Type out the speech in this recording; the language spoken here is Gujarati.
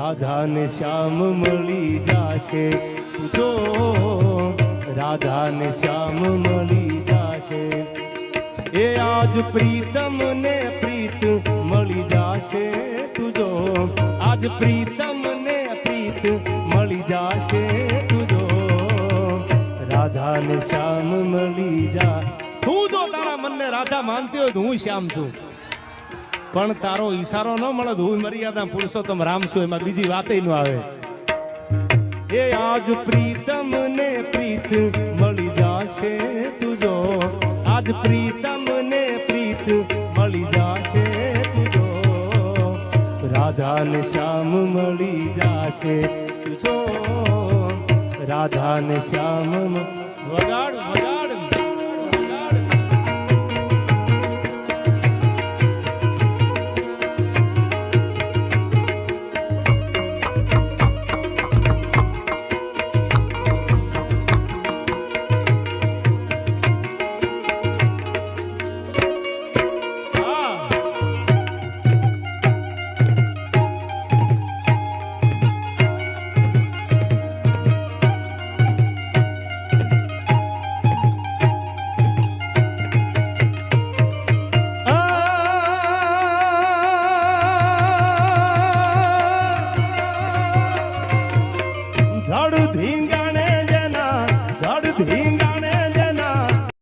રાધા ને શ્યામ મળી જાશે તુજો રાધા ને શ્યામ મળી જાશે એ આજ પ્રીતમ ને પ્રીત મળી જાશે તુજો આજ પ્રીતમ ને પ્રીત મળી જાશે તુજો રાધા ને શ્યામ મળી જા તું જો તારા મનને રાધા માનતી હોય તો હું શ્યામ છું પણ તારો ઈશારો ન મળે તો હું મર્યાદા પુરુષોત્તમ રામ છું એમાં બીજી વાત ન આવે એ આજ પ્રીતમ ને પ્રીત મળી જાશે તુજો આજ પ્રીતમ ને પ્રીત મળી જાશે તુજો રાધા ને શ્યામ મળી જાશે તુજો રાધા ને શ્યામ વગાડ વગાડ